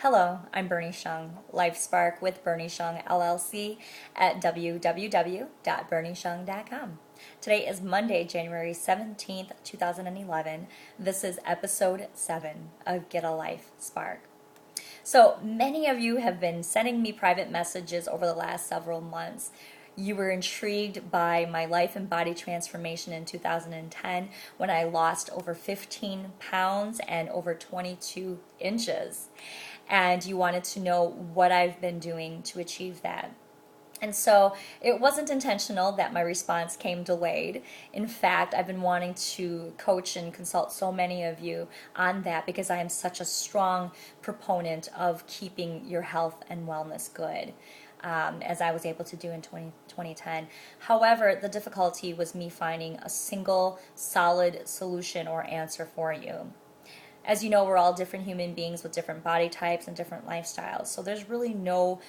Hello, I'm Berni Xiong, Life Spark with Berni Xiong LLC at www.bernixiong.com. Today is Monday, January 17th, 2011. This is episode 7 of Get a Life Spark. So many of you have been sending me private messages over the last several months. You were intrigued by my life and body transformation in 2010 when I lost over 15 pounds and over 22 inches. And you wanted to know what I've been doing to achieve that. And so it wasn't intentional that my response came delayed. In fact, I've been wanting to coach and consult so many of you on that because I am such a strong proponent of keeping your health and wellness good, as I was able to do in 2010. However, the difficulty was me finding a single solid solution or answer for you. As you know, we're all different human beings with different body types and different lifestyles. So there's really no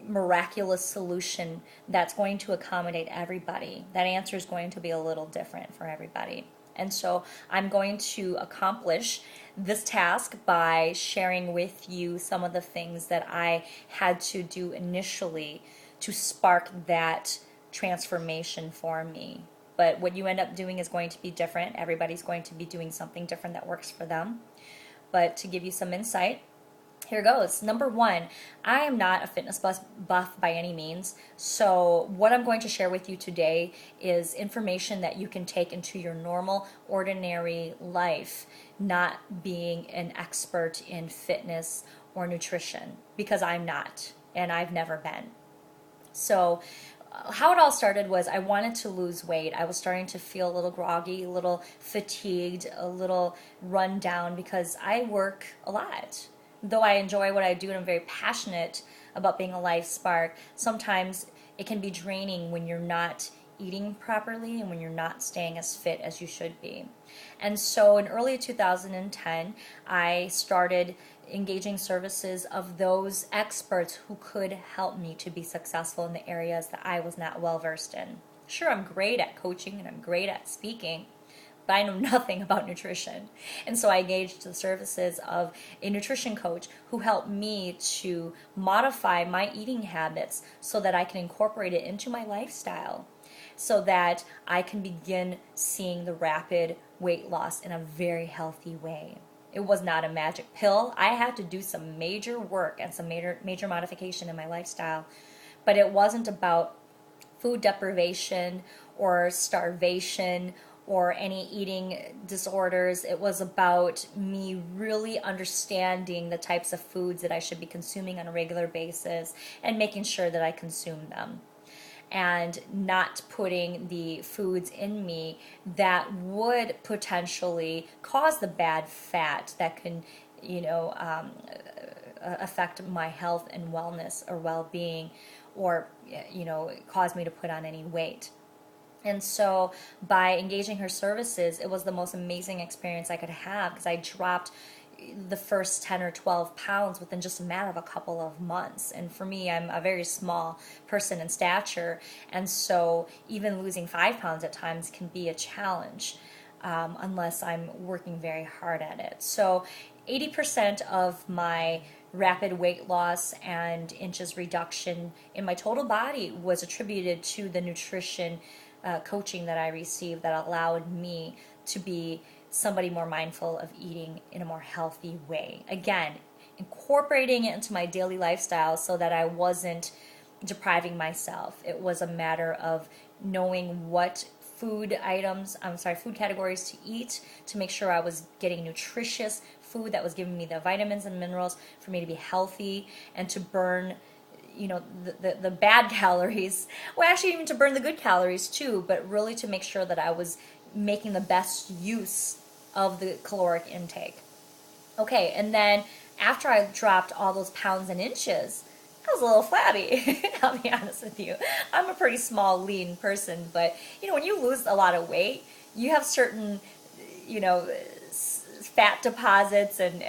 miraculous solution that's going to accommodate everybody. That answer is going to be a little different for everybody. And so I'm going to accomplish this task by sharing with you some of the things that I had to do initially to spark that transformation for me. But what you end up doing is going to be different. Everybody's going to be doing something different that works for them. But to give you some insight, here goes. Number one, I am not a fitness buff by any means. So what I'm going to share with you today is information that you can take into your normal, ordinary life, not being an expert in fitness or nutrition, because I'm not, and I've never been. So how it all started was I wanted to lose weight. I was starting to feel a little groggy, a little fatigued, a little run down because I work a lot. Though I enjoy what I do and I'm very passionate about being a life spark, sometimes it can be draining when you're not eating properly and when you're not staying as fit as you should be. And so in early 2010, I started engaging services of those experts who could help me to be successful in the areas that I was not well versed in. Sure, I'm great at coaching and I'm great at speaking, but I know nothing about nutrition. And so I engaged the services of a nutrition coach who helped me to modify my eating habits so that I can incorporate it into my lifestyle, so that I can begin seeing the rapid weight loss in a very healthy way. It was not a magic pill. I had to do some major work and some major modification in my lifestyle, but it wasn't about food deprivation or starvation or any eating disorders. It was about me really understanding the types of foods that I should be consuming on a regular basis and making sure that I consume them, and not putting the foods in me that would potentially cause the bad fat that can, affect my health and wellness or well-being, or, cause me to put on any weight. And so by engaging her services, it was the most amazing experience I could have, because I dropped the first 10 or 12 pounds within just a matter of a couple of months. And for me, I'm a very small person in stature, and so even losing 5 pounds at times can be a challenge, unless I'm working very hard at it. So 80% of my rapid weight loss and inches reduction in my total body was attributed to the nutrition coaching that I received, that allowed me to be somebody more mindful of eating in a more healthy way. Again, incorporating it into my daily lifestyle so that I wasn't depriving myself. It was a matter of knowing what food categories to eat to make sure I was getting nutritious food that was giving me the vitamins and minerals for me to be healthy and to burn the bad calories, well, actually even to burn the good calories too, but really to make sure that I was making the best use of the caloric intake. Okay, and then after I dropped all those pounds and inches, I was a little flabby. I'll be honest with you. I'm a pretty small, lean person, but when you lose a lot of weight, you have certain, fat deposits and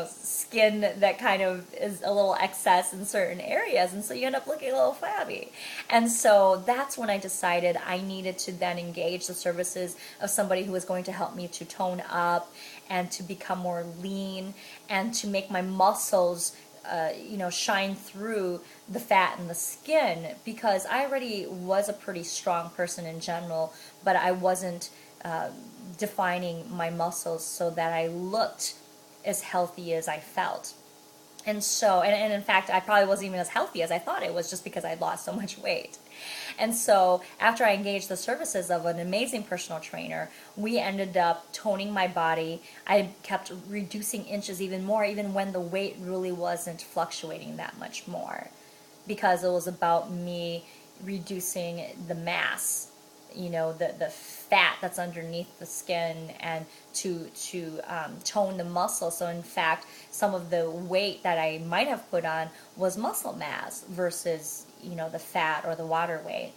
skin that kind of is a little excess in certain areas, and so you end up looking a little flabby. And so that's when I decided I needed to then engage the services of somebody who was going to help me to tone up and to become more lean and to make my muscles shine through the fat and the skin, because I already was a pretty strong person in general, but I wasn't defining my muscles so that I looked as healthy as I felt. And so, and in fact, I probably wasn't even as healthy as I thought it was, just because I'd lost so much weight. And so, after I engaged the services of an amazing personal trainer, we ended up toning my body. I kept reducing inches even more, even when the weight really wasn't fluctuating that much more, because it was about me reducing the mass, the fat that's underneath the skin, and to tone the muscle. So in fact, some of the weight that I might have put on was muscle mass versus the fat or the water weight.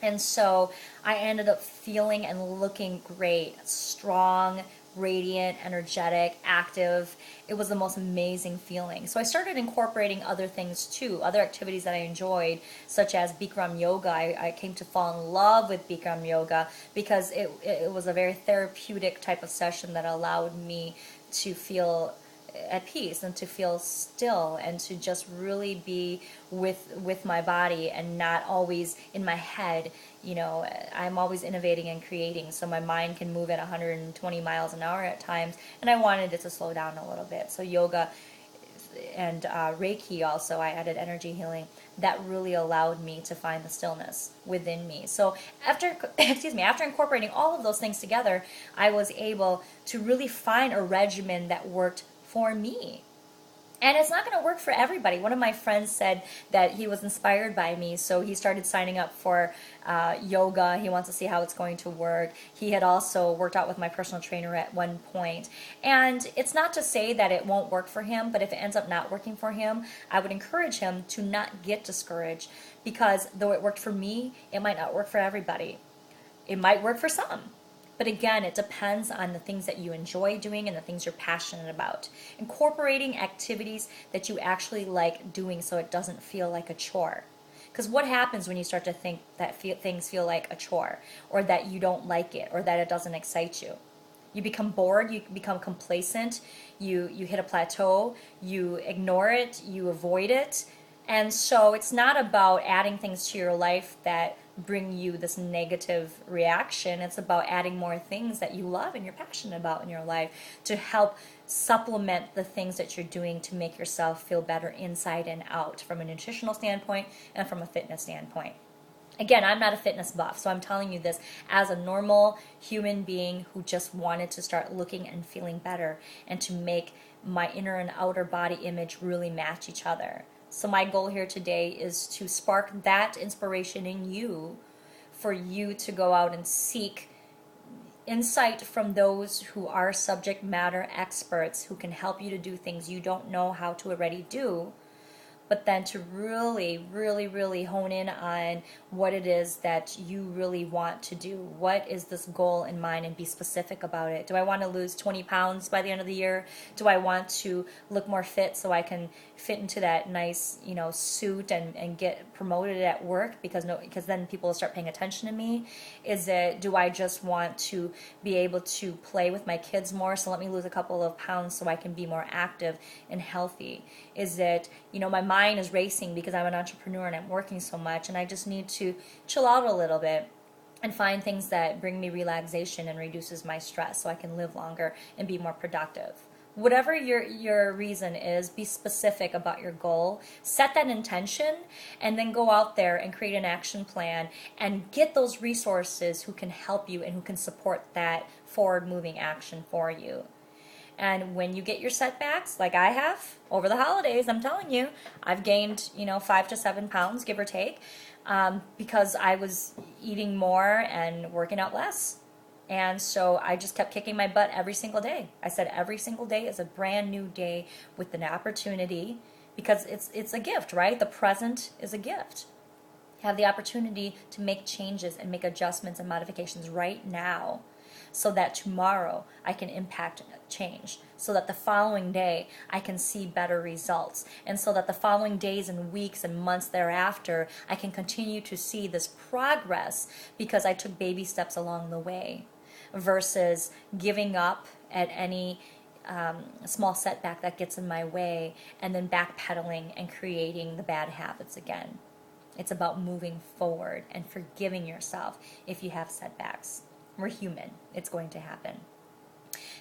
And so I ended up feeling and looking great, strong, radiant, energetic, active. It was the most amazing feeling. So I started incorporating other things too, other activities that I enjoyed, such as Bikram yoga. I came to fall in love with Bikram yoga because it was a very therapeutic type of session that allowed me to feel at peace and to feel still and to just really be with my body and not always in my head. I'm always innovating and creating, so my mind can move at 120 miles an hour at times, and I wanted it to slow down a little bit. So yoga and Reiki, also I added energy healing, that really allowed me to find the stillness within me. So after after incorporating all of those things together, I was able to really find a regimen that worked for me. And it's not going to work for everybody. One of my friends said that he was inspired by me, so he started signing up for yoga. He wants to see how it's going to work. He had also worked out with my personal trainer at one point. And it's not to say that it won't work for him, but if it ends up not working for him, I would encourage him to not get discouraged, because though it worked for me, it might not work for everybody. It might work for some. But again, it depends on the things that you enjoy doing and the things you're passionate about. Incorporating activities that you actually like doing so it doesn't feel like a chore. Because what happens when you start to think that things feel like a chore, or that you don't like it, or that it doesn't excite you? You become bored, you become complacent, you hit a plateau, you ignore it, you avoid it. And so it's not about adding things to your life that bring you this negative reaction. It's about adding more things that you love and you're passionate about in your life to help supplement the things that you're doing to make yourself feel better inside and out, from a nutritional standpoint and from a fitness standpoint. Again, I'm not a fitness buff, so I'm telling you this as a normal human being who just wanted to start looking and feeling better, and to make my inner and outer body image really match each other. So my goal here today is to spark that inspiration in you, for you to go out and seek insight from those who are subject matter experts, who can help you to do things you don't know how to already do, but then to really, really, really hone in on what it is that you really want to do. What is this goal in mind, and be specific about it. Do I want to lose 20 pounds by the end of the year? Do I want to look more fit so I can fit into that nice, suit and get promoted at work because then people will start paying attention to me? Do I just want to be able to play with my kids more, so let me lose a couple of pounds so I can be more active and healthy? Is it, my mind is racing because I'm an entrepreneur and I'm working so much, and I just need to chill out a little bit and find things that bring me relaxation and reduces my stress so I can live longer and be more productive. Whatever your reason is, be specific about your goal, set that intention, and then go out there and create an action plan and get those resources who can help you and who can support that forward moving action for you. And when you get your setbacks, like I have over the holidays, I'm telling you, I've gained 5 to 7 pounds, give or take, because I was eating more and working out less. And so I just kept kicking my butt every single day. I said every single day is a brand new day with an opportunity, because it's a gift, right? The present is a gift. Have the opportunity to make changes and make adjustments and modifications right now, so that tomorrow I can impact change, so that the following day I can see better results, and so that the following days and weeks and months thereafter I can continue to see this progress, because I took baby steps along the way, versus giving up at any a small setback that gets in my way, and then backpedaling and creating the bad habits again. It's about moving forward and forgiving yourself if you have setbacks. We're human. It's going to happen.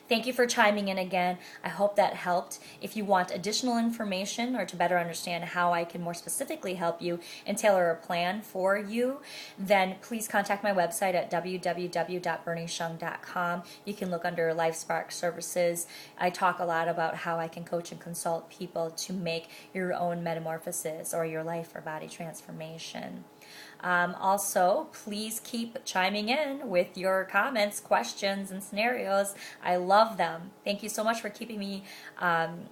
Thank you for chiming in again. I hope that helped. If you want additional information or to better understand how I can more specifically help you and tailor a plan for you, then please contact my website at www.bernixiong.com. You can look under LifeSpark Services. I talk a lot about how I can coach and consult people to make your own metamorphosis or your life or body transformation. Also, please keep chiming in with your comments, questions, and scenarios. I love them. Thank you so much for keeping me on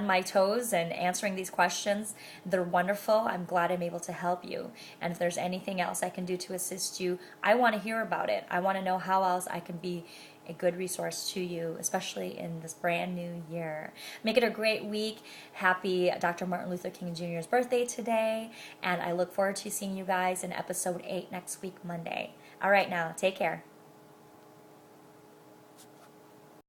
my toes and answering these questions. They're wonderful. I'm glad I'm able to help you. And if there's anything else I can do to assist you, I want to hear about it. I want to know how else I can be a good resource to you, especially in this brand new year. Make it a great week. Happy Dr. Martin Luther King Jr.'s birthday today, and I look forward to seeing you guys in episode 8 next week, Monday. All right, now, take care.